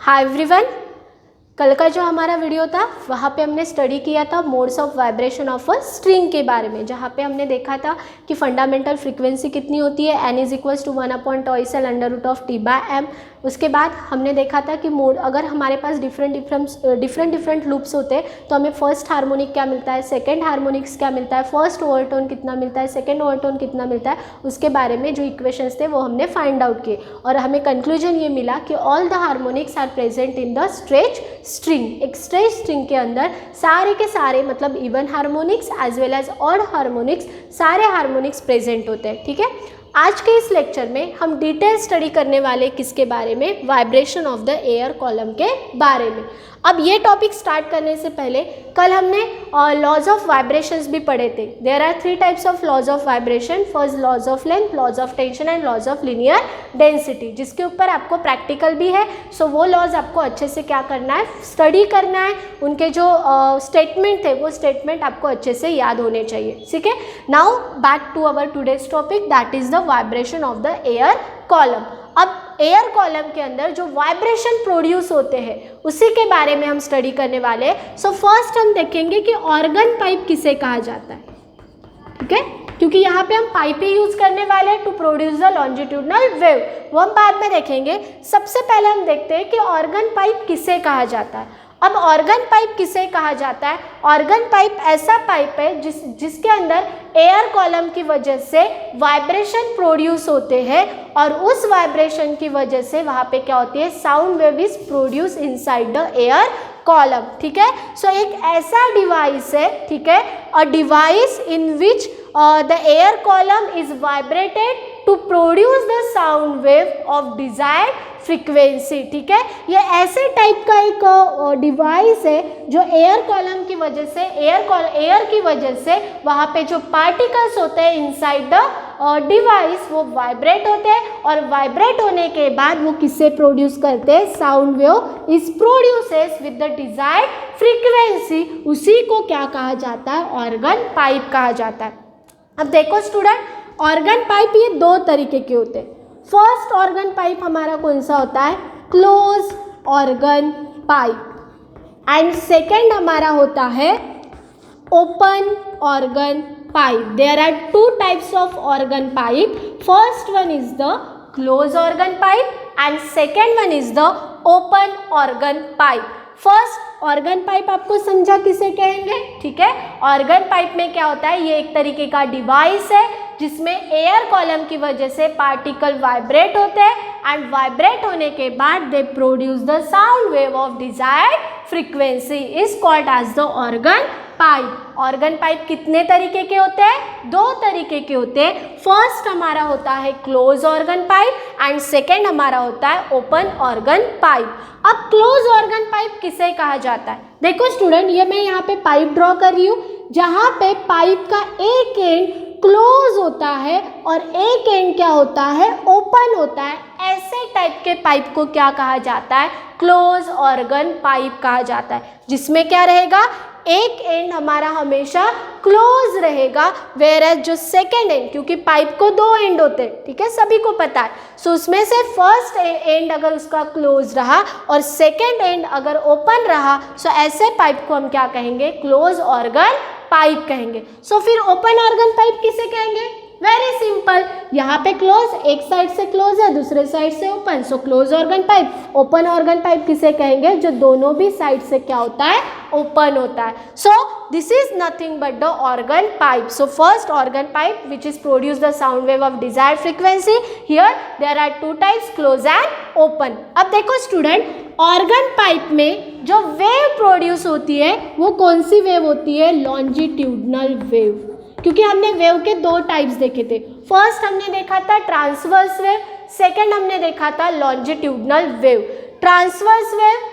Hi everyone, कल का जो हमारा वीडियो था वहाँ पे हमने स्टडी किया था modes of vibration of a string के बारे में, जहाँ पे हमने देखा था कि फंडामेंटल फ्रीक्वेंसी कितनी होती है, n is equals to 1/τ under root of t by m। उसके बाद हमने देखा था कि मोड अगर हमारे पास डिफरेंट लूप्स होते हैं तो हमें फर्स्ट हार्मोनिक क्या मिलता है, सेकंड हार्मोनिक्स क्या मिलता है, फर्स्ट ओवरटोन कितना मिलता है, सेकंड ओवरटोन कितना मिलता है, उसके बारे में जो इक्वेशंस थे वो हमने फाइंड आउट किए और हमें कंक्लूजन ये मिला कि all the harmonics are present in the stretch string. एक स्ट्रेच स्ट्रिंग के अंदर सारे के सारे मतलब even harmonics as well as odd harmonics, सारे हार्मोनिक्स प्रेजेंट होते हैं। ठीक है, आज के इस लेक्चर में हम डिटेल स्टडी करने वाले किसके बारे में, vibration of the air column के बारे में। अब ये टॉपिक स्टार्ट करने से पहले कल हमने लॉज ऑफ वाइब्रेशंस भी पढ़े थे। There are 3 types of laws of vibration, first laws of length, laws of tension and laws of linear density, जिसके ऊपर आपको प्रैक्टिकल भी है। सो वो लॉज आपको अच्छे से क्या करना है, स्टडी करना है। उनके जो स्टेटमेंट थे वो स्टेटमेंट आपको अच्छे से याद होने चाहिए। ठीक है, now back to our today's topic, that is the vibration of the air column. Air एयर कॉलम के अंदर जो वाइब्रेशन प्रोड्यूस होते हैं उसी के बारे में हम स्टडी करने वाले हैं। सो फर्स्ट हम देखेंगे कि ऑर्गन पाइप किसे कहा जाता है। ठीक है, क्योंकि यहाँ पे हम पाइप ही यूज करने वाले हैं to produce the longitudinal wave, वो हम बाद में देखेंगे। सबसे पहले हम देखते हैं कि ऑर्गन पाइप किसे कहा जाता है। अब ऑर्गन पाइप किसे कहा जाता है, ऑर्गन पाइप ऐसा पाइप है जिसके अंदर एयर कॉलम की वजह से वाइब्रेशन प्रोड्यूस होते हैं और उस वाइब्रेशन की वजह से वहाँ पे क्या होती है, sound wave is produce inside the air column. ठीक है, सो एक ऐसा डिवाइस है, ठीक है, a device in which the air column is vibrated to produce the sound wave of desired frequency. ठीक है, ये ऐसे टाइप का एक डिवाइस है जो एयर कॉलम की वजह से एयर की वजह से वहाँ पे जो पार्टिकल्स होते हैं इनसाइड द डिवाइस वो वाइब्रेट होते हैं और वाइब्रेट होने के बाद वो किससे प्रोड्यूस करते हैं, sound wave is produces with the desired frequency. उसी को क्या कहा जाता है, ऑर्गन पाइप कहा जाता है। अब देखो स्टूडेंट, ऑर्गन पाइप ये 2 तरीके के होते हैं। फर्स्ट ऑर्गन पाइप हमारा कौन सा होता है, close organ pipe, and second हमारा होता है open organ pipe. There are 2 types of organ pipe, first one is the close organ pipe and second one is the open organ pipe. First organ pipe आपको समझा किसे कहेंगे। ठीक है, organ pipe में क्या होता है, ये एक तरीके का डिवाइस है जिसमें एयर कॉलम की वजह से पार्टिकल वाइब्रेट होते हैं एंड वाइब्रेट होने के बाद they produce the sound wave of desired frequency is called as the organ pipe. Organ pipe कितने तरीके के होते हैं, 2 तरीके के होते हैं। फर्स्ट हमारा होता है close organ pipe and second हमारा होता है ओपन ऑर्गन पाइप। अब क्लोज ऑर्गन पाइप किसे कहा जाता है, देखो स्टूडेंट, ये मैं यहाँ पे पाइप ड्रॉ कर रही हूँ जहाँ पे पाइप का एक एंड क्लोज होता है और एक एंड क्या होता है, ओपन होता है। ऐसे टाइप के पाइप को क्या कहा जाता है, क्लोज ऑर्गन पाइप कहा जाता है, जिसमें क्या रहेगा, एक एंड हमारा हमेशा क्लोज रहेगा, वेयर एज जो सेकेंड एंड, क्योंकि पाइप को 2 एंड होते हैं, ठीक है, सभी को पता है। सो उसमें से फर्स्ट एंड अगर उसका क्लोज रहा और सेकेंड एंड अगर ओपन रहा, सो ऐसे पाइप को हम क्या कहेंगे, क्लोज ऑर्गन पाइप कहेंगे। सो फिर ओपन ऑर्गन पाइप किसे कहेंगे, वेरी सिंपल, यहाँ पे क्लोज, एक साइड से क्लोज है दूसरे साइड से open, so close organ pipe. Open organ pipe किसे कहेंगे, जो दोनों भी साइड से क्या होता है, ओपन होता है। So this is nothing but the organ pipe. So first organ pipe which is produce the sound wave of desired frequency. Here there are 2 types, close and open. अब देखो स्टूडेंट, ऑर्गन पाइप में जो wave produce होती है वो कौन सी wave होती है, लॉन्जिट्यूडनल वेव, क्योंकि हमने वेव के 2 टाइप्स देखे थे। फर्स्ट हमने देखा था ट्रांसवर्स वेव, सेकेंड हमने देखा था लॉन्जिट्यूडनल वेव। ट्रांसवर्स वेव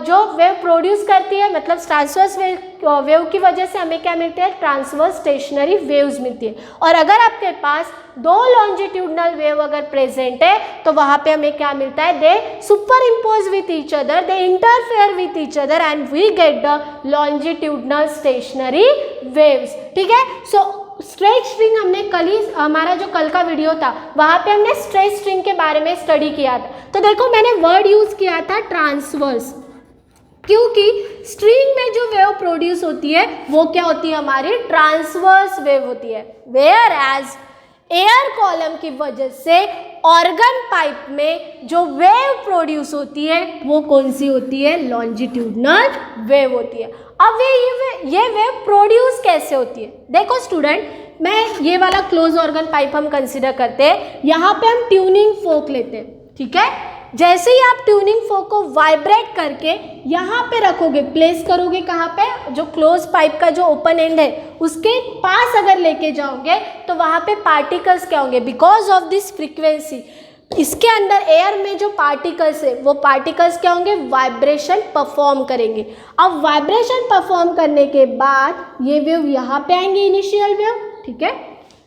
जो वेव प्रोड्यूस करती है, मतलब ट्रांसवर्स वेव की वजह से हमें क्या मिलती है, ट्रांसवर्स स्टेशनरी वेव्स मिलती है। और अगर आपके पास 2 लॉन्जिट्यूडनल वेव अगर प्रेजेंट है तो वहाँ पे हमें क्या मिलता है, they superimpose with each other, they interfere with each other and we get the longitudinal stationary waves. ठीक है, सो स्ट्रेट स्ट्रिंग हमने कल ही, हमारा जो कल का वीडियो था वहाँ पे हमने स्ट्रेट स्ट्रिंग के बारे में स्टडी किया था। तो देखो मैंने वर्ड यूज़ किया था ट्रांसवर्स, क्योंकि स्ट्रिंग में जो वेव प्रोड्यूस होती है वो क्या होती है, हमारी ट्रांसवर्स वेव होती है। वेयर एज एयर कॉलम की वजह से ऑर्गन पाइप में जो वेव प्रोड्यूस होती है वो कौन सी होती है, लॉन्जिट्यूडनल वेव होती है। अब ये वेव प्रोड्यूस कैसे होती है, देखो स्टूडेंट, मैं ये वाला क्लोज ऑर्गन पाइप हम कंसिडर करते हैं, यहाँ पे हम ट्यूनिंग फोक लेते हैं, ठीक है। जैसे ही आप ट्यूनिंग फोक को वाइब्रेट करके यहाँ पे रखोगे, प्लेस करोगे, कहाँ पे, जो क्लोज पाइप का जो ओपन एंड है उसके पास अगर लेके जाओगे तो वहाँ पे पार्टिकल्स क्या होंगे, बिकॉज ऑफ दिस फ्रीक्वेंसी इसके अंदर एयर में जो पार्टिकल्स है वो पार्टिकल्स क्या होंगे, वाइब्रेशन परफॉर्म करेंगे। अब वाइब्रेशन परफॉर्म करने के बाद ये वेव यहाँ पे आएंगे, इनिशियल वेव, ठीक है।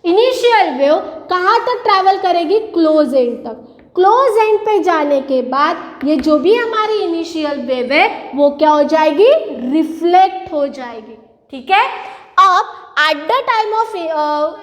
इनिशियल वेव कहाँ तक ट्रैवल करेगी, क्लोज एंड तक। क्लोज एंड पे जाने के बाद ये जो भी हमारी इनिशियल वेव है वो क्या हो जाएगी, रिफ्लेक्ट हो जाएगी, ठीक है। अब at the time of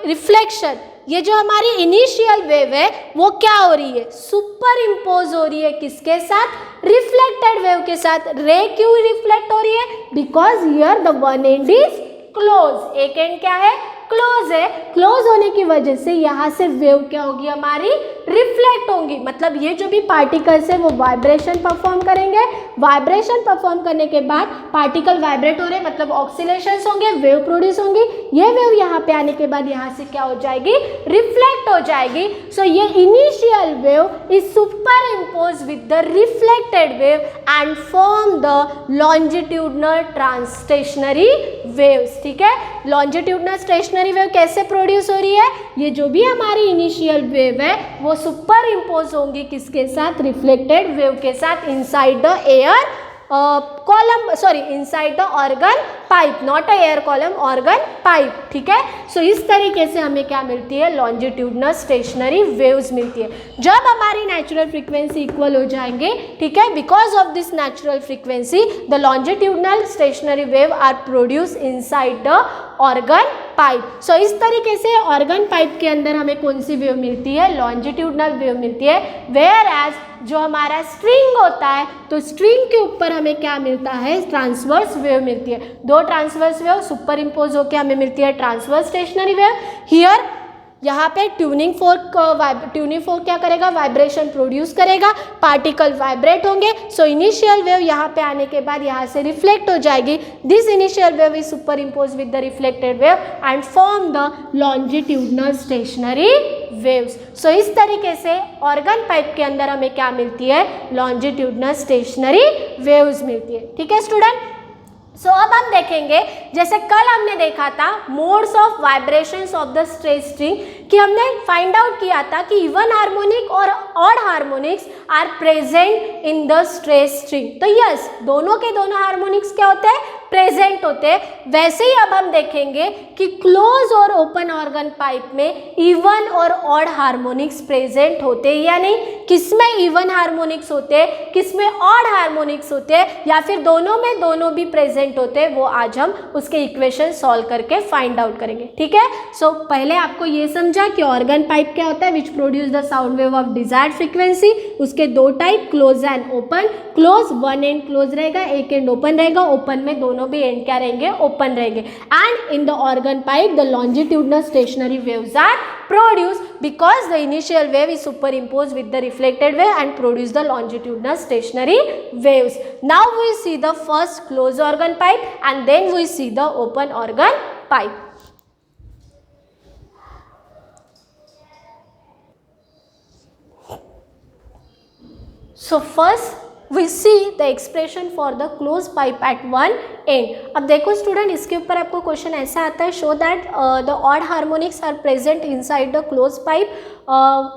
reflection ये जो हमारी इनिशियल वेव है वो क्या हो रही है, सुपर इम्पोज हो रही है, किसके साथ, रिफ्लेक्टेड वेव के साथ। रे क्यों रिफ्लेक्ट हो रही है, because here the one and is close, एक एंड क्या है, क्लोज है। क्लोज होने की वजह से यहाँ से वेव क्या होगी, हमारी रिफ्लेक्ट होंगी, मतलब ये जो भी पार्टिकल्स है वो वाइब्रेशन परफॉर्म करेंगे। वाइब्रेशन परफॉर्म करने के बाद पार्टिकल वाइब्रेट हो रहे, मतलब ऑक्सीलेशंस होंगे, वेव प्रोड्यूस होंगी। ये वेव यहाँ पे आने के बाद यहाँ से क्या हो जाएगी, रिफ्लेक्ट हो जाएगी। सो ये initial wave is superimpose with the reflected wave and form the longitudinal trans stationary waves, ठीक है। लॉन्जिट्यूडनल स्टेशनरी वेव कैसे प्रोड्यूस हो रही है, ये जो भी हमारी इनिशियल वेव है वो सुपर इम्पोज होंगी किसके साथ, रिफ्लेक्टेड वेव के साथ, inside the air column, sorry inside the organ pipe, not a air column, organ pipe, ठीक है। सो इस तरीके से हमें क्या मिलती है, लॉन्जिट्यूडनल स्टेशनरी वेव्स मिलती है। जब हमारी नेचुरल फ्रीक्वेंसी इक्वल हो जाएंगे, ठीक है, because of this natural frequency the longitudinal stationary wave are produce inside the organ pipe. So इस तरीके से ऑर्गन पाइप के अंदर हमें कौन सी वेव मिलती है, लॉन्जिट्यूडनल वेव मिलती है। वेयर एज जो हमारा स्ट्रिंग होता है तो स्ट्रिंग के ऊपर हमें क्या मिलता है, ट्रांसवर्स वेव मिलती है। दो ट्रांसवर्स वेव सुपर इम्पोज होकर हमें मिलती है ट्रांसवर्स स्टेशनरी वेव। हियर यहाँ पे ट्यूनिंग फोर्क क्या करेगा, वाइब्रेशन प्रोड्यूस करेगा, पार्टिकल वाइब्रेट होंगे। सो इनिशियल वेव यहाँ पे आने के बाद यहाँ से रिफ्लेक्ट हो जाएगी। This initial wave is superimpose with the reflected wave and form the longitudinal stationary waves. So इस तरीके से ऑर्गन पाइप के अंदर हमें क्या मिलती है, लॉन्जिट्यूडनल स्टेशनरी वेव्स मिलती है, ठीक है स्टूडेंट। सो अब हम देखेंगे, जैसे कल हमने देखा था modes of vibrations of the straight string, कि हमने फाइंड आउट किया था कि इवन हार्मोनिक और odd harmonics are present in the straight string. तो यस, दोनों के दोनों हार्मोनिक्स क्या होते हैं, प्रेजेंट होते हैं। वैसे ही अब हम देखेंगे कि क्लोज और ओपन ऑर्गन पाइप में इवन और ऑड हार्मोनिक्स प्रेजेंट होते हैं या नहीं, किसमें इवन हार्मोनिक्स होते हैं, किसमें ऑड हार्मोनिक्स होते हैं, या फिर दोनों में दोनों भी प्रेजेंट होते हैं, वो आज हम उसके इक्वेशन सॉल्व करके फाइंड आउट करेंगे, ठीक है। सो पहले आपको ये समझा कि ऑर्गन पाइप क्या होता है, which produce the sound wave of desired frequency. उसके दो type, close and open. Close one and close रहेगा, एक एंड ओपन रहेगा, ओपन में दोनों भी एंड क्या रहेंगे, ओपन रहेंगे। And in the organ pipe the longitudinal stationary waves are produced because the initial wave is superimposed with the reflected wave and produce the longitudinal stationary waves. Now we see the first closed organ pipe and then we see the open organ pipe. So first we see the expression for the closed pipe at one end. अब देखो student, इसके ऊपर आपको question ऐसा आता है, show that the odd harmonics are present inside the close pipe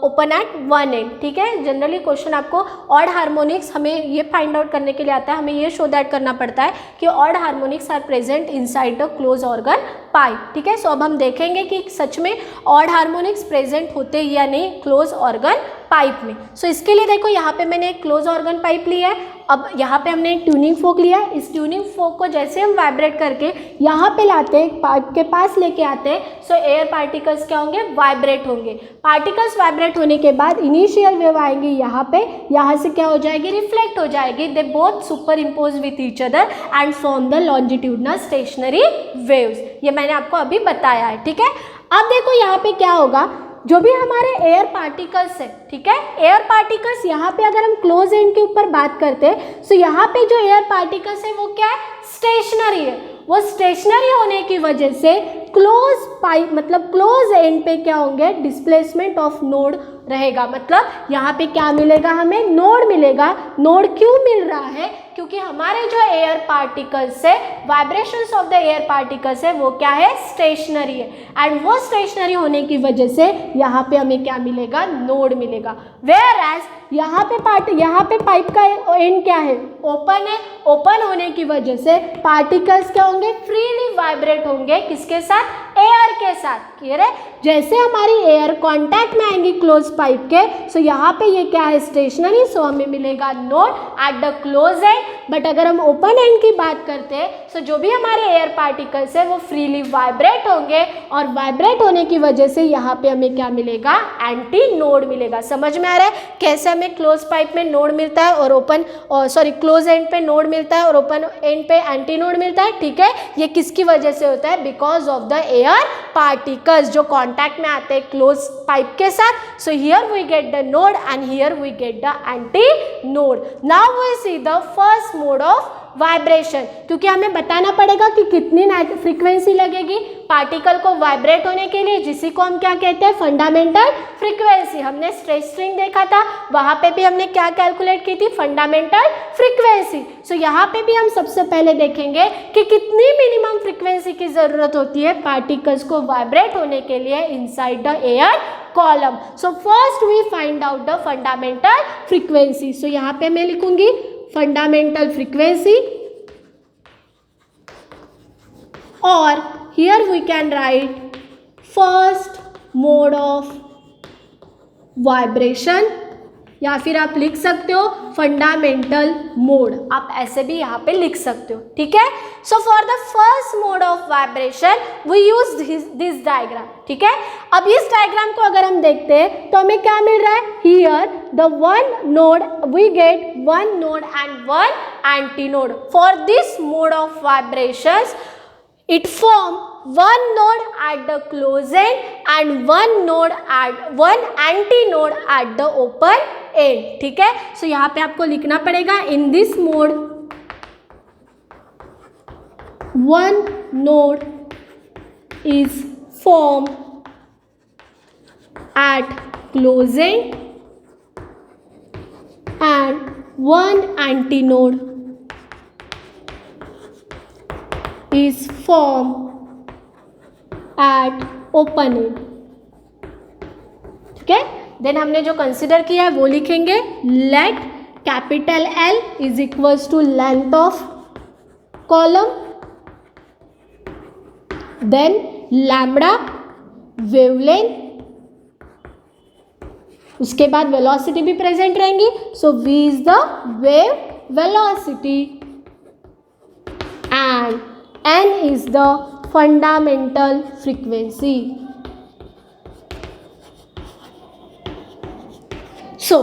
open at one end, ठीक है। जनरली क्वेश्चन आपको ऑड हार्मोनिक्स, हमें ये फाइंड आउट करने के लिए आता है, हमें ये शो दैट करना पड़ता है कि odd harmonics are present inside the close organ pipe, ठीक है। सो अब हम देखेंगे कि सच में ऑड हार्मोनिक्स प्रेजेंट होते या नहीं क्लोज ऑर्गन पाइप में। सो इसके लिए देखो यहाँ पे मैंने एक क्लोज ऑर्गन पाइप ली है अब यहाँ पे हमने एक ट्यूनिंग फोक लिया, इस ट्यूनिंग फोक को जैसे हम वाइब्रेट करके यहाँ पे लाते हैं, पाइप के पास लेके आते हैं, सो एयर पार्टिकल्स क्या होंगे, वाइब्रेट होंगे। पार्टिकल्स वाइब्रेट होने के बाद इनिशियल वेव आएंगी यहाँ पे, यहाँ से क्या हो जाएगी, रिफ्लेक्ट हो जाएगी, they both super impose with each other and form the longitudinal stationary waves. ये मैंने आपको अभी बताया है, ठीक है। अब देखो यहाँ पे क्या होगा, जो भी हमारे एयर पार्टिकल्स है, ठीक है, एयर पार्टिकल्स यहाँ पे अगर हम क्लोज एंड के ऊपर बात करते हैं, सो यहाँ पे जो एयर पार्टिकल्स है वो क्या है, स्टेशनरी है। वो स्टेशनरी होने की वजह से क्लोज पाइप मतलब क्लोज एंड पे क्या होंगे, डिस्प्लेसमेंट ऑफ नोड रहेगा। मतलब यहाँ पे क्या मिलेगा, हमें नोड मिलेगा। नोड क्यों मिल रहा है, क्योंकि हमारे जो एयर पार्टिकल्स है, vibrations of the air particles है, वो क्या है, स्टेशनरी है। एंड वो स्टेशनरी होने की वजह से यहाँ पे हमें क्या मिलेगा, नोड मिलेगा। वेयर एज यहाँ पे पाइप का एंड क्या है, ओपन है। ओपन होने की वजह से पार्टिकल्स क्या होंगे, फ्रीली वाइब्रेट होंगे, किसके साथ, एयर के साथ। क्लियर है। जैसे हमारी एयर कांटेक्ट में आएंगी क्लोज पाइप के, सो यहाँ पे ये क्या है, स्टेशनरी, सो हमें मिलेगा node at the close and. But अगर हम ओपन एंड की बात करते हैं, सो जो भी हमारे एयर पार्टिकल्स है वो फ्रीली वाइब्रेट होंगे, और वाइब्रेट होने की वजह से यहाँ पे हमें क्या मिलेगा, एंटी नोड मिलेगा। समझ में आ रहा है कैसे हमें क्लोज पाइप में नोड मिलता है और क्लोज एंड पे नोड मिलता है और ओपन एंड पे एंटी नोड मिलता है, ठीक है। ये किसकी वजह से होता है, because of the air particles जो कांटेक्ट में आते हैं क्लोज पाइप के साथ। So here we get the node and here we get the anti node. Now we see the first mode of vibration, क्योंकि हमें बताना पड़ेगा कि कितनी फ्रीक्वेंसी लगेगी पार्टिकल को वाइब्रेट होने के लिए, जिसी को हम क्या कहते हैं, फंडामेंटल फ्रीक्वेंसी। हमने स्ट्रेच स्ट्रिंग देखा था, वहाँ पे भी हमने क्या कैलकुलेट की थी, फंडामेंटल फ्रीक्वेंसी। सो यहाँ पे भी हम सबसे पहले देखेंगे कि कितनी मिनिमम फ्रीक्वेंसी की ज़रूरत होती है पार्टिकल्स को वाइब्रेट होने के लिए inside the air column. So first we find out the fundamental frequency. So यहाँ पे मैं लिखूंगी फंडामेंटल फ्रीक्वेंसी, और here we can write first mode of vibration, या फिर आप लिख सकते हो फंडामेंटल मोड, आप ऐसे भी यहाँ पे लिख सकते हो, ठीक है। So for the first mode of vibration we use this diagram, ठीक है। अब इस डायग्राम को अगर हम देखते हैं तो हमें क्या मिल रहा है, here the one node we get one node and one anti node. For this mode of vibrations it form one node at the close end and one antinode at the open end, ठीक है। सो यहाँ पे आपको लिखना पड़ेगा, in this mode one node is formed at close end and one antinode is formed at open end, ठीक है। Then हमने जो कंसिडर किया है वो लिखेंगे, let capital L is equals to length of column, then lambda wavelength, उसके बाद वेलोसिटी भी प्रेजेंट रहेंगी। So V is the wave velocity and N is the fundamental frequency. So,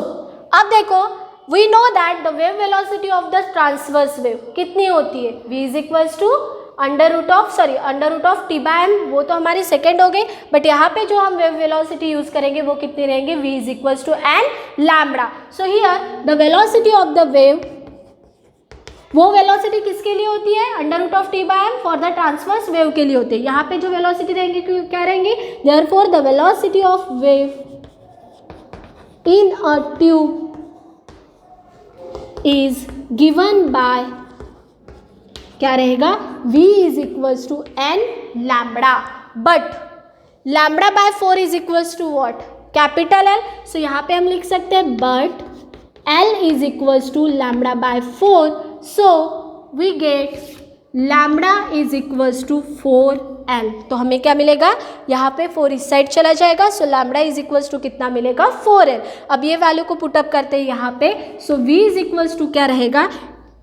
अब देखो, we know that the wave velocity of the transverse wave कितनी होती है, V is equals to under root of T by M, वो तो हमारी second हो गई। बट यहाँ पे जो हम वेव वेलोसिटी यूज करेंगे वो कितनी रहेंगे, V is equals to N lambda. So here the velocity of the wave, वो वेलोसिटी किसके लिए होती है, under root of T by M for the transverse wave के लिए होती है। यहाँ पे जो वेलोसिटी रहेंगी क्या रहेंगी, therefore the velocity of wave in a tube is given by, क्या रहेगा, V is equals to N lambda, but lambda by 4 is equals to what, capital L। सो यहाँ पे हम लिख सकते हैं but L is equals to lambda by 4, so we get lambda is equals to 4L। तो हमें क्या मिलेगा, यहाँ पे 4 इस साइड चला जाएगा, सो लैम्बडा इज इक्वल्स टू कितना मिलेगा 4L। अब ये वैल्यू को पुटअप करते हैं यहाँ पे, so V is equals to क्या रहेगा,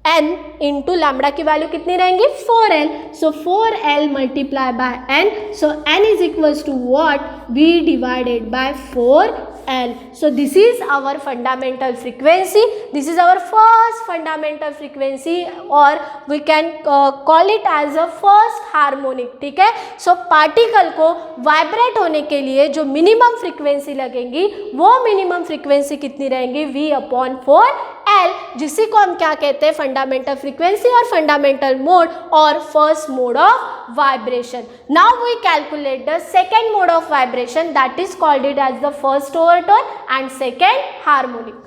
n इंटू लैम्बडा की वैल्यू कितनी रहेंगी 4L, so 4L multiply by n, so n is equals to what, V divided by 4L। So this is our fundamental frequency, this is our first fundamental frequency और we can call it as a first harmonic. ठीक है, so particle को vibrate होने के लिए जो minimum frequency लगेंगी वो मिनिमम फ्रीक्वेंसी कितनी रहेंगी, V/4L, जिसी को हम क्या कहते हैं, फंडामेंटल फ्रीक्वेंसी और फंडामेंटल मोड और first mode of vibration. Now we calculate the second mode of vibration, that is called it as the first overtone and second harmonic.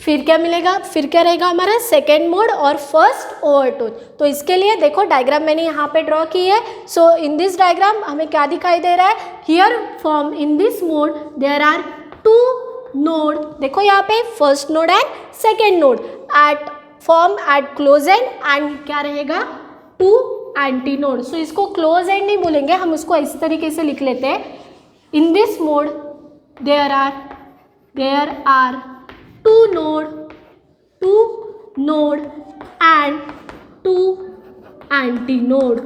फिर क्या मिलेगा, फिर क्या रहेगा हमारा सेकेंड मोड और फर्स्ट ओवरटोन। तो इसके लिए देखो डायग्राम मैंने यहाँ पे ड्रॉ की है। सो इन दिस डायग्राम हमें क्या दिखाई दे रहा है, here form in this mode there are 2 node. देखो यहाँ पे first node and second node at form at close end and क्या रहेगा 2 एंटी नोड। सो इसको क्लोज एंड नहीं बोलेंगे, हम उसको इस तरीके से लिख लेते हैं, in this mode there are 2 node and 2 anti node.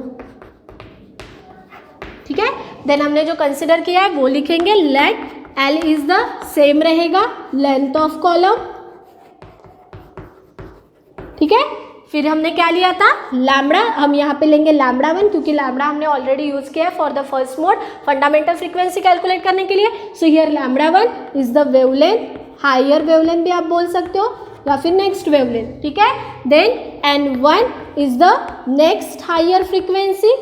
ठीक है, देन हमने जो कंसिडर किया है वो लिखेंगे, let L is the same रहेगा लेंथ ऑफ कॉलम। ठीक है, फिर हमने क्या लिया था लैम्बडा, हम यहाँ पे लेंगे λ1 क्योंकि लैम्बडा हमने ऑलरेडी यूज किया है for the first mode fundamental frequency calculate करने के लिए। So here λ1 is the wavelength, higher wavelength भी आप बोल सकते हो या फिर नेक्स्ट वेवलेंथ। ठीक है, then n1 is the next higher frequency,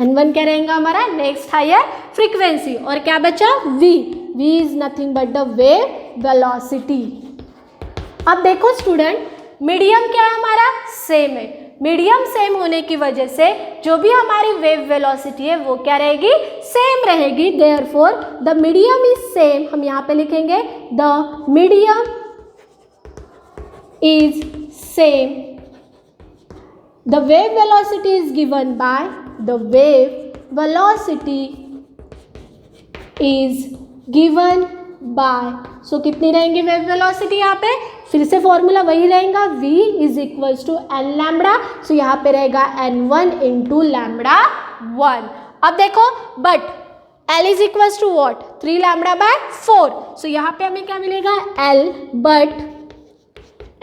n1 क्या रहेगा हमारा नेक्स्ट हायर फ्रीक्वेंसी। और क्या बचा v is nothing but the wave velocity. अब देखो स्टूडेंट, मीडियम क्या है हमारा सेम है, मीडियम सेम होने की वजह से जो भी हमारी वेव वेलोसिटी है वो क्या रहेगी सेम रहेगी। Therefore the medium is same, हम यहाँ पे लिखेंगे the medium is same, the wave velocity is given by the wave velocity is given by. So कितनी रहेंगी वेव वेलोसिटी यहाँ पे, फिर से फॉर्मूला वही रहेगा, v is equals to n lambda. सो यहाँ पे रहेगा n1 इंटू λ1। अब देखो but L is equals to what 3 λ/4। So यहाँ पे हमें क्या मिलेगा L, but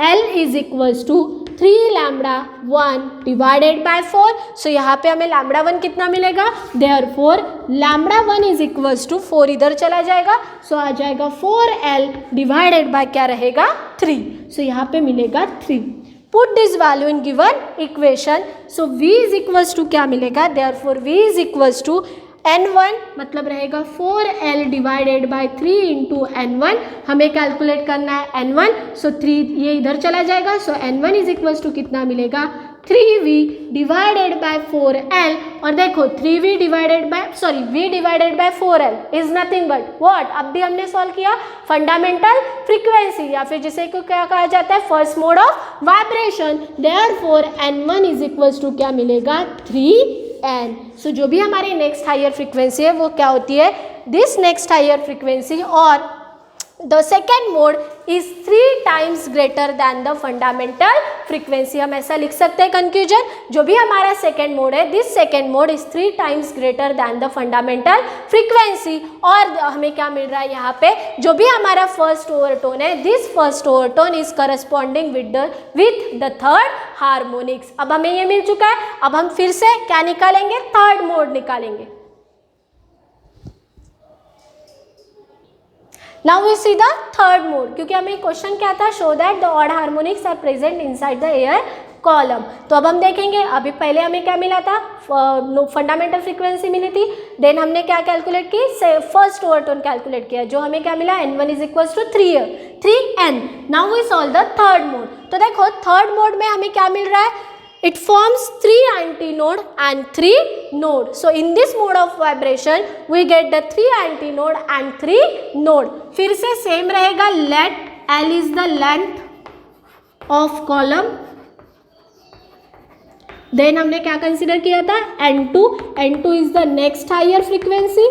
L is equals to 3 λ1 divided by 4। So यहाँ पे हमें λ1 कितना मिलेगा, देयरफॉर λ1 इज इक्वल्स टू 4 इधर चला जाएगा, सो आ जाएगा 4L डिवाइडेड बाय क्या रहेगा 3। सो यहाँ पे मिलेगा 3। Put this value in given equation, so v is equals to क्या मिलेगा, therefore v is equals to n1 मतलब रहेगा 4L divided by 3 into n1, हमें कैलकुलेट करना है n1, सो 3 ये इधर चला जाएगा, सो n1 इज इक्वल्स टू कितना मिलेगा 3v डिवाइडेड बाय 4L। और देखो 3v divided bye v divided by 4L is nothing but what, अब भी हमने सॉल्व किया फंडामेंटल फ्रीक्वेंसी या फिर जिसे को क्या कहा जाता है first mode of vibration. Therefore n1 is equals to क्या मिलेगा 3n। सो जो भी हमारी नेक्स्ट हायर फ्रीक्वेंसी है वो क्या होती है दिस नेक्स्ट हायर फ्रीक्वेंसी, और the second mode is 3 times greater than the fundamental frequency. हम ऐसा लिख सकते हैं कंक्लूजन, जो भी हमारा सेकेंड मोड है this second mode is 3 times greater than the fundamental frequency. और हमें क्या मिल रहा है यहाँ पे, जो भी हमारा फर्स्ट ओवरटोन है this first overtone is corresponding with the third harmonics. अब हमें ये मिल चुका है, अब हम फिर से क्या निकालेंगे थर्ड मोड निकालेंगे। Now we see the third mode, क्योंकि हमें क्वेश्चन क्या था, show that the odd harmonics are present inside the air column. तो अब हम देखेंगे, अभी पहले हमें क्या मिला था फंडामेंटल फ्रीक्वेंसी मिली थी, देन हमने क्या कैलकुलेट की फर्स्ट ओवरटोन कैलकुलेट किया, जो हमें क्या मिला n1 is equals to 3n। Now we solve the third mode. तो देखो थर्ड मोड में हमें क्या मिल रहा है, it forms 3 antinode and 3 node. So in this mode of vibration we get the 3 antinode and 3 node. फिर से सेम रहेगा, let L is the length of column. Then हमने क्या कंसिडर किया था, N2. N2 is the next higher frequency.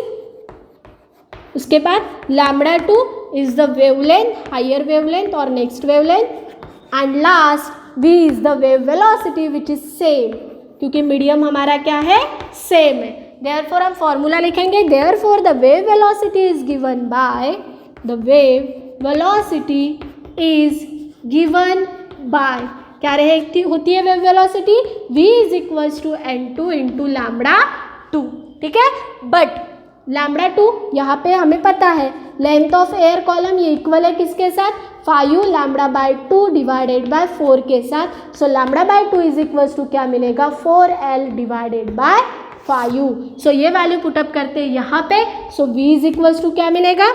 उसके बाद λ2 is the wavelength, higher wavelength or next wavelength, and last v is the wave velocity which is same, क्योंकि medium हमारा क्या है, सेम है. Therefore हम फॉर्मूला लिखेंगे, therefore the wave velocity is given by, the wave velocity is given by, क्या होती है wave velocity, v is equals to n2 into λ2. ठीक है, बट λ2 यहाँ पे हमें पता है लेंथ ऑफ एयर कॉलम ये इक्वल है किसके साथ, 5 λ/2 डिवाइडेड बाय 4 के साथ. सो λ/2 इज इक्वल्स टू क्या मिलेगा, 4l डिवाइडेड बाय 5. सो ये वैल्यू पुटअप करते हैं यहाँ पे. So v is equals to क्या मिलेगा,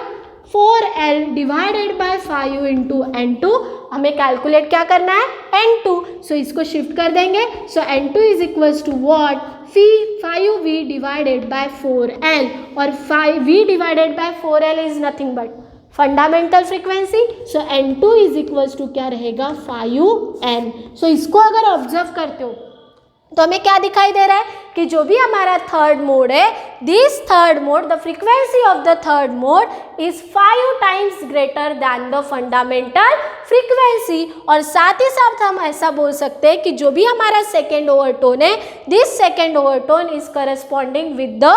4l divided by 5 into n2. हमें कैलकुलेट क्या करना है, n2. सो इसको शिफ्ट कर देंगे. So n2 is equals to what, 5v divided by 4l, और 5v divided by 4l is nothing but fundamental frequency. So n2 is equals to क्या रहेगा, 5n. सो इसको अगर ऑब्जर्व करते हो तो हमें क्या दिखाई दे रहा है कि जो भी हमारा थर्ड मोड है, this third mode, the frequency of the third mode is 5 times greater than the fundamental frequency. और साथ ही साथ हम ऐसा बोल सकते हैं कि जो भी हमारा सेकेंड ओवरटोन है, this second overtone is corresponding with the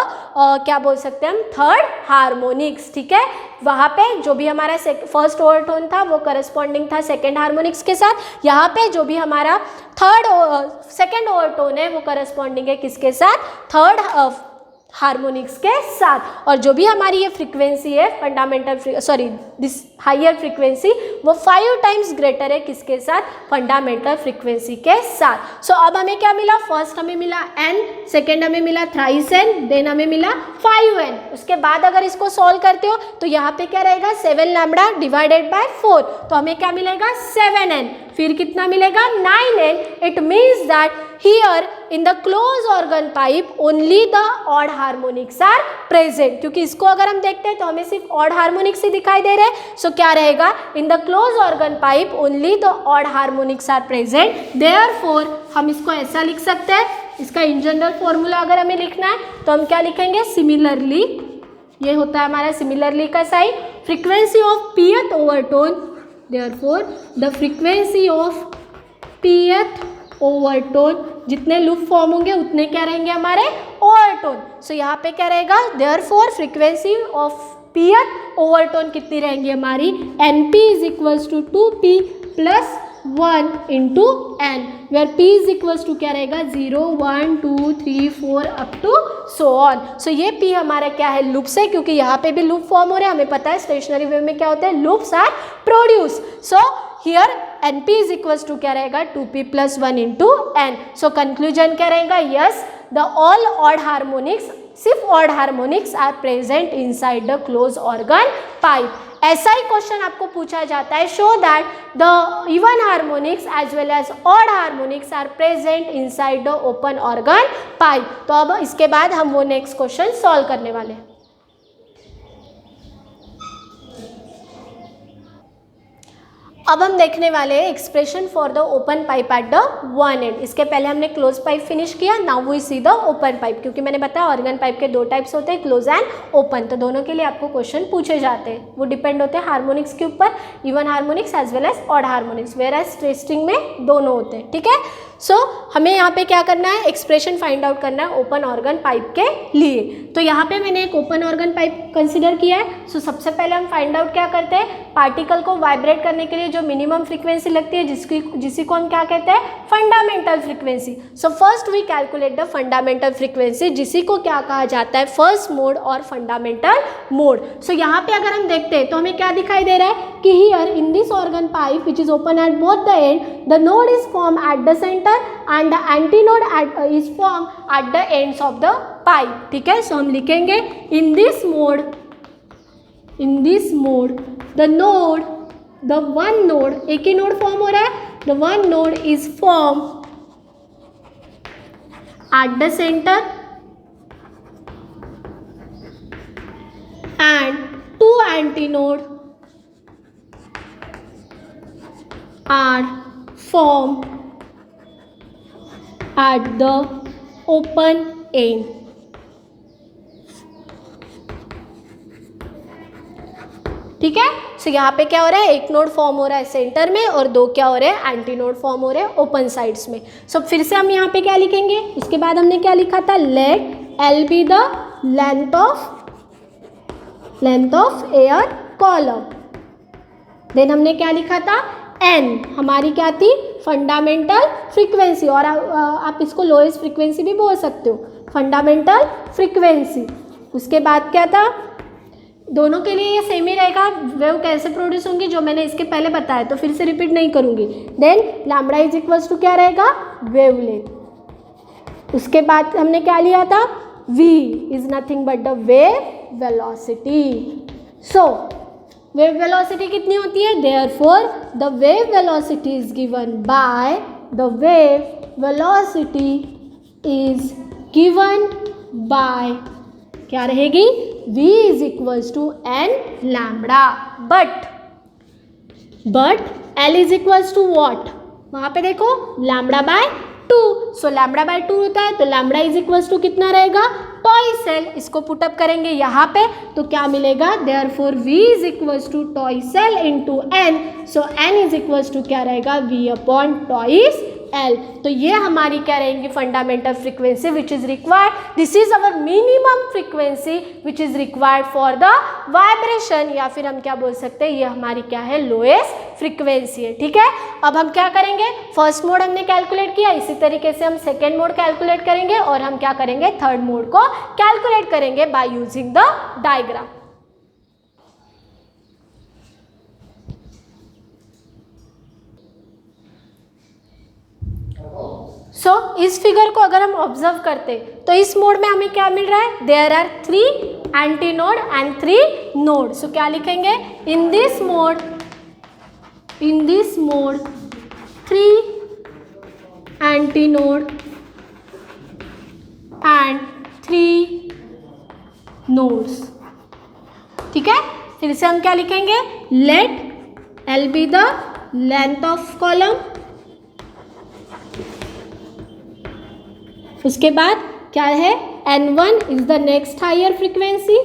क्या बोल सकते हैं हम, थर्ड हार्मोनिक्स. ठीक है, वहाँ पे जो भी हमारा फर्स्ट ओवरटोन था वो करस्पॉन्डिंग था सेकेंड हार्मोनिक्स के साथ. यहाँ पे जो भी हमारा सेकेंड ओवरटोन है वो करस्पॉन्डिंग है किसके साथ, थर्ड हार्मोनिक्स के साथ. और जो भी हमारी ये फ्रीक्वेंसी है फंडामेंटल दिस हायर फ्रीक्वेंसी, वो 5 टाइम्स ग्रेटर है किसके साथ, फंडामेंटल फ्रीक्वेंसी के साथ. सो अब हमें क्या मिला, फर्स्ट हमें मिला n, सेकेंड हमें मिला थ्राइस n, देन हमें मिला 5n. उसके बाद अगर इसको सॉल्व करते हो तो यहाँ पे क्या रहेगा, 7 लैम्बडा डिवाइडेड बाय 4, तो हमें क्या मिलेगा, 7n. फिर कितना मिलेगा, 9n. It means that here in the close organ pipe only the odd harmonics are present, क्योंकि इसको अगर हम देखते हैं तो हमें सिर्फ ऑड हार्मोनिक्स ही दिखाई दे रहे हैं. सो क्या रहेगा, in the close organ pipe only the odd harmonics are present. Therefore हम इसको ऐसा लिख सकते हैं, इसका इन जनरल फॉर्मूला अगर हमें लिखना है तो हम क्या लिखेंगे, सिमिलरली, ये होता है हमारा सिमिलरली का साइन, frequency of pth overtone. Therefore the frequency of pth overtone, जितने लूप फॉर्म होंगे उतने क्या रहेंगे हमारे ओवरटोन. सो यहाँ पे क्या रहेगा, therefore frequency of pth overtone कितनी रहेंगी हमारी, np is equals to 2p plus 1 into n, where p is equals to क्या रहेगा, 0 1 2 3 4 up to so on. So ये p हमारा क्या है, लूप्स है, क्योंकि यहाँ पे भी लूप फॉर्म हो रहे हैं. हमें पता है स्टेशनरी वेव में क्या होता है, loops are produce. So here np is equals to क्या रहेगा, 2p plus 1 into n. So conclusion क्या रहेगा, yes the all odd harmonics, सिर्फ odd harmonics are present inside the close organ pipe. ऐसा ही क्वेश्चन आपको पूछा जाता है, show that the even harmonics as well as odd harmonics are present inside the open organ pipe. तो अब इसके बाद हम वो नेक्स्ट क्वेश्चन सॉल्व करने वाले हैं. अब हम देखने वाले हैं expression for the open pipe at the one end. इसके पहले हमने क्लोज पाइप फिनिश किया, now we see the open pipe, क्योंकि मैंने बताया ऑर्गन पाइप के 2 टाइप्स होते हैं, क्लोज एंड ओपन. तो दोनों के लिए आपको क्वेश्चन पूछे जाते हैं, वो डिपेंड होते हैं हार्मोनिक्स के ऊपर, even harmonics as well as odd harmonics, whereas string में दोनों होते हैं. ठीक है, सो हमें यहाँ पे क्या करना है, एक्सप्रेशन फाइंड आउट करना है ओपन ऑर्गन पाइप के लिए. तो यहाँ पे मैंने एक ओपन ऑर्गन पाइप कंसिडर किया है. सो सबसे पहले हम फाइंड आउट क्या करते हैं, पार्टिकल को वाइब्रेट करने के लिए जो मिनिमम फ्रीक्वेंसी लगती है, जिसी को हम क्या कहते हैं, fundamental frequency. So first we calculate the fundamental frequency, जिसी को क्या कहा जाता है, फर्स्ट मोड और फंडामेंटल मोड. सो यहाँ पे अगर हम देखते हैं तो हमें क्या दिखाई दे रहा है कि here in this organ pipe which is open at both the end, the node is form at the centre and the antinode is formed at the ends of the pipe. ठीक है, सो हम लिखेंगे in this mode the node, the one node, एक ही node form हो रहा है, the one node is formed at the center and two antinode are formed at the open end. ठीक है, सो यहाँ पे क्या हो रहा है, एक नोड फॉर्म हो रहा है सेंटर में और दो क्या हो रहे हैं, एंटी नोड फॉर्म हो रहे हैं ओपन साइड्स में. सो फिर से हम यहाँ पे क्या लिखेंगे, उसके बाद हमने क्या लिखा था, let L be the length of air column. Then हमने क्या लिखा था, एन हमारी क्या थी, फंडामेंटल फ्रीक्वेंसी, और आप इसको लोएस्ट फ्रीक्वेंसी भी बोल सकते हो, फंडामेंटल फ्रीक्वेंसी. उसके बाद क्या था, दोनों के लिए ये सेम ही रहेगा, वेव कैसे प्रोड्यूस होंगी जो मैंने इसके पहले बताया, तो फिर से रिपीट नहीं करूँगी. Then lambda is equals to क्या रहेगा, वेवलेंथ. उसके बाद हमने क्या लिया था, v is nothing but the wave velocity. So wave velocity कितनी होती है, therefore the wave velocity is given by the wave velocity is given by क्या रहेगी, v is equals to N lambda, but l is equals to what, वहाँ पे देखो lambda by 2. So lambda by 2 होता है तो लैम्बडा इज इक्वल्स टू कितना रहेगा, टॉइस एल. इसको पुटअप करेंगे यहाँ पे तो क्या मिलेगा, therefore v is equals to twice L into N. So n is equals to क्या रहेगा, v अपॉन टॉइस एल. तो ये हमारी क्या रहेंगी, fundamental frequency which is required. This is our minimum frequency which is required for the vibration, या फिर हम क्या बोल सकते हैं, ये हमारी क्या है, लोएस्ट फ्रीक्वेंसी है. ठीक है, अब हम क्या करेंगे, फर्स्ट मोड हमने कैलकुलेट किया, इसी तरीके से हम सेकेंड मोड कैलकुलेट करेंगे और हम क्या करेंगे, थर्ड मोड को कैलकुलेट करेंगे बाय यूजिंग द डायग्राम. सो इस फिगर को अगर हम ऑब्जर्व करते तो इस मोड में हमें क्या मिल रहा है, there are 3 antinode and 3 node. So क्या लिखेंगे, in this mode 3 antinode and 3 nodes. ठीक है, फिर से हम क्या लिखेंगे, let L be the length of column. उसके बाद क्या है, N1 is the next higher frequency.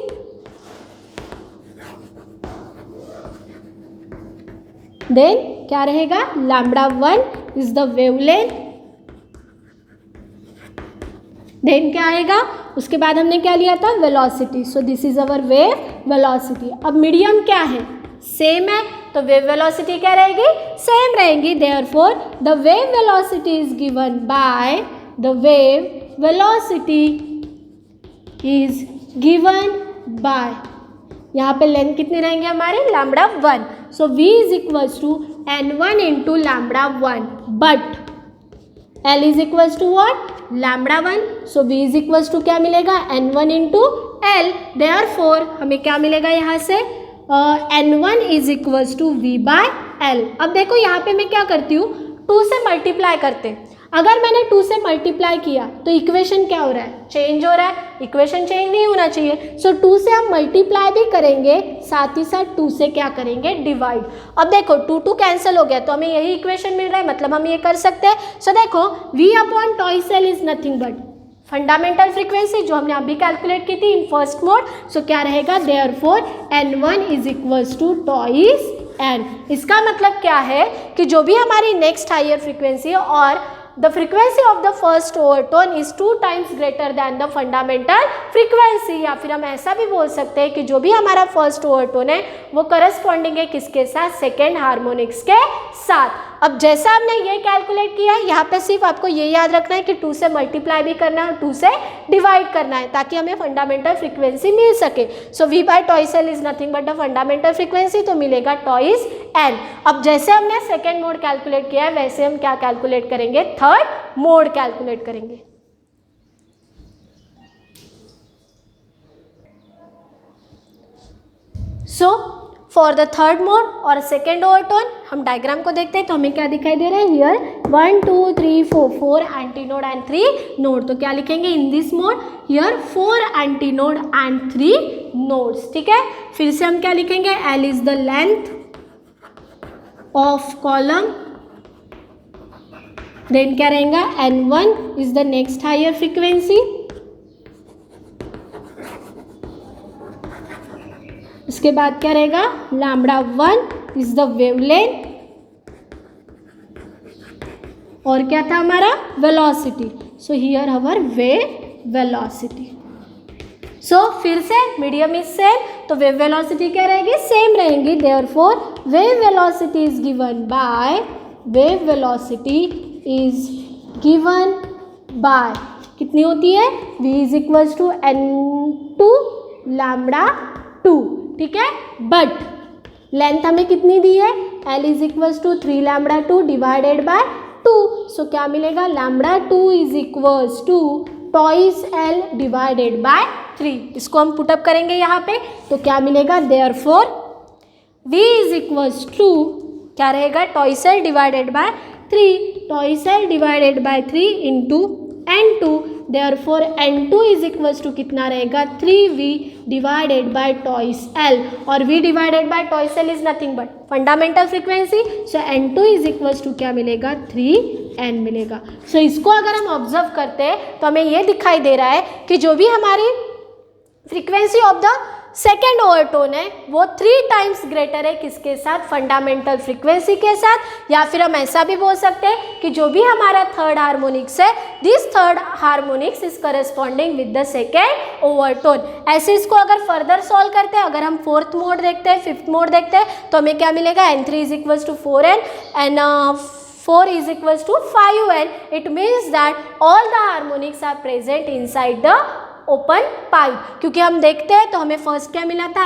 Then क्या रहेगा, lambda 1 is the wavelength. Then क्या आएगा, उसके बाद हमने क्या लिया था, velocity. So this is our wave velocity. अब मीडियम क्या है, सेम है, तो वेव वेलोसिटी क्या रहेगी, सेम रहेगी. Therefore the wave velocity is given bye the wave velocity is given by, यहाँ पे लेंथ कितनी रहेंगे हमारे, lambda 1. So v is equals to n1 into lambda 1, but l is equals to what, lambda 1. So v is equals to क्या मिलेगा, n1 into l. Therefore हमें क्या मिलेगा यहाँ से, n1 is equals to v by l. अब देखो यहाँ पे मैं क्या करती हूँ, 2 से मल्टीप्लाई करते. अगर मैंने 2 से मल्टीप्लाई किया तो इक्वेशन क्या हो रहा है, चेंज हो रहा है. इक्वेशन चेंज नहीं होना चाहिए. सो 2 से हम मल्टीप्लाई भी करेंगे, साथ ही साथ 2 से क्या करेंगे, डिवाइड. अब देखो 2 कैंसिल हो गया तो हमें यही इक्वेशन मिल रहा है, मतलब हम ये कर सकते हैं. सो देखो v upon twice L is nothing but fundamental frequency जो हमने अभी कैलकुलेट की थी इन फर्स्ट मोड. सो क्या रहेगा, therefore n1 is equals to twice n. इसका मतलब क्या है कि जो भी हमारी नेक्स्ट हायर फ्रीक्वेंसी है और the frequency of the first overtone is 2 times greater than the fundamental frequency. या फिर हम ऐसा भी बोल सकते हैं कि जो भी हमारा फर्स्ट ओवरटोन है वो करस्पॉन्डिंग है किसके साथ, सेकेंड हार्मोनिक्स के साथ. अब जैसा हमने ये कैलकुलेट किया है, यहाँ पे सिर्फ आपको ये याद रखना है कि 2 से मल्टीप्लाई भी करना है और 2 से डिवाइड करना है ताकि हमें फंडामेंटल फ्रीक्वेंसी मिल सके. So v by twice L is nothing but the fundamental frequency, तो मिलेगा टॉइस एन. अब जैसे हमने सेकेंड मोड कैलकुलेट किया है वैसे हम क्या कैलकुलेट करेंगे, थर्ड मोड कैलकुलेट करेंगे. सो फॉर द थर्ड मोड और सेकेंड ओवरटोन हम डायग्राम को देखते हैं तो हमें क्या दिखाई दे रहा है, हियर 1 2 3 4 एंटीनोड एंड 3 नोड। तो क्या लिखेंगे in this mode here 4 antinode and 3 nodes. ठीक है, फिर से हम क्या लिखेंगे, L is the length of column, then क्या रहेगा N1 is the next higher frequency, उसके बाद क्या रहेगा λ1 इज द वेवलेंथ, और क्या था हमारा velocity. So here our wave velocity. So फिर से मीडियम इज सेम, तो वेव वेलोसिटी क्या रहेगी, सेम रहेंगी। Therefore wave velocity is given by, wave velocity is given by कितनी होती है, v is equals to n2 λ2। ठीक है, बट लेंथ हमें कितनी दी है, L is equals to 3 λ2 divided by 2। So क्या मिलेगा, λ2 is equals to twice L divided by 3। इसको हम पुटअप करेंगे यहाँ पे, तो क्या मिलेगा, therefore v is equals to क्या रहेगा, twice L divided by 3, twice L divided by 3 into n2। Therefore n2 is equals to कितना रहेगा, 3v divided by twice L, और v divided by twice L is nothing but fundamental frequency. So n2 is equals to क्या मिलेगा, 3n मिलेगा। सो इसको अगर हम observe करते हैं तो हमें ये दिखाई दे रहा है कि जो भी हमारी frequency of the second overtone है वो 3 टाइम्स ग्रेटर है किसके साथ, फंडामेंटल फ्रीक्वेंसी के साथ। या फिर हम ऐसा भी बोल सकते हैं कि जो भी हमारा थर्ड हार्मोनिक्स है, this third harmonics is corresponding with the second overtone. ऐसे इसको अगर फर्दर सॉल्व करते हैं, अगर हम फोर्थ मोड देखते हैं, फिफ्थ मोड देखते हैं, तो हमें क्या मिलेगा, n3 is equals to 4n and 4 is equals to 5n. It means that all the harmonics are present inside the open pipe. क्योंकि हम देखते हैं तो हमें फर्स्ट क्या मिला था,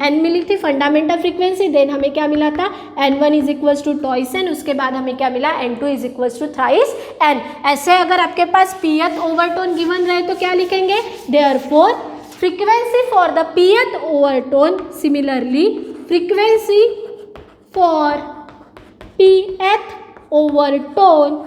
n मिली थी फंडामेंटल फ्रीक्वेंसी, देन हमें क्या मिला था n1 is equals to twice n, उसके बाद हमें क्या मिला n2 is equals to thrice n। ऐसे अगर आपके पास pth ओवरटोन गिवन रहे तो क्या लिखेंगे, therefore frequency for the pth overtone, similarly frequency for pth overtone,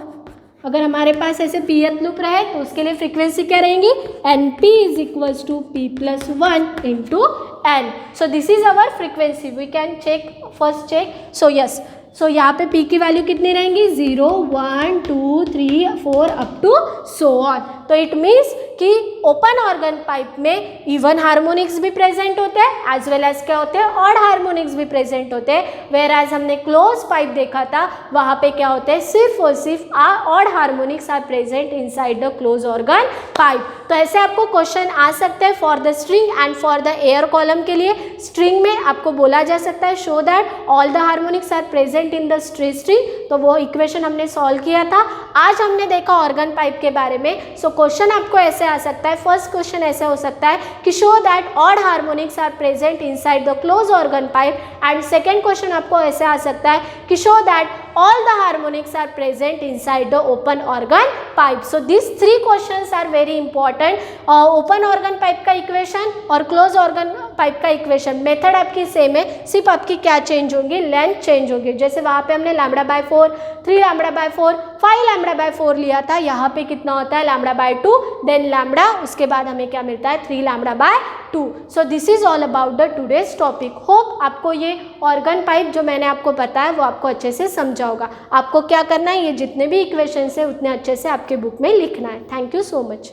अगर हमारे पास ऐसे pth लूप रहे तो उसके लिए फ्रीक्वेंसी क्या रहेंगी, np is equals to p+1 into n। So this is our frequency, we can check first check. So yes, so यहाँ पे p की वैल्यू कितनी रहेंगी, 0 1 2 3 4 अप टू सो ऑन। तो इट मीन्स कि ओपन ऑर्गन पाइप में even harmonics भी present होते हैं एज वेल एज क्या होते हैं, ऑड हार्मोनिक्स भी प्रेजेंट होते हैं। वेयर एज हमने क्लोज पाइप देखा था, वहाँ पे क्या होते हैं, सिर्फ और सिर्फ odd harmonics are present inside the close organ pipe. तो ऐसे आपको क्वेश्चन आ सकते हैं for the string and for the air column के लिए। स्ट्रिंग में आपको बोला जा सकता है show that all the harmonics are present in the straight string, तो वो इक्वेशन हमने सॉल्व किया था। आज हमने देखा ऑर्गन पाइप के बारे में। सो क्वेश्चन आपको ऐसे आ सकता है, फर्स्ट क्वेश्चन ऐसे हो सकता है कि show that odd harmonics are present inside the close organ pipe, and second question आपको ऐसे आ सकता है कि show that all the harmonics are present inside the open organ pipe. So these 3 questions are very important. Open organ pipe का equation और close organ pipe का equation method आपकी सेम है, सिर्फ आपकी क्या चेंज होंगी, लेंथ चेंज होगी। जैसे वहाँ पे हमने λ/4, 3 λ/4, 5 λ/4 लिया था, यहाँ पे कितना होता है λ/2, देन λ, उसके बाद हमें क्या मिलता है 3 λ/2। So this is all about the today's topic. Hope आपको ये ऑर्गन पाइप जो मैंने आपको बताया वो आपको अच्छे से समझा होगा। आपको क्या करना है, ये जितने भी इक्वेशंस है उतने अच्छे से आपके बुक में लिखना है। Thank you so much.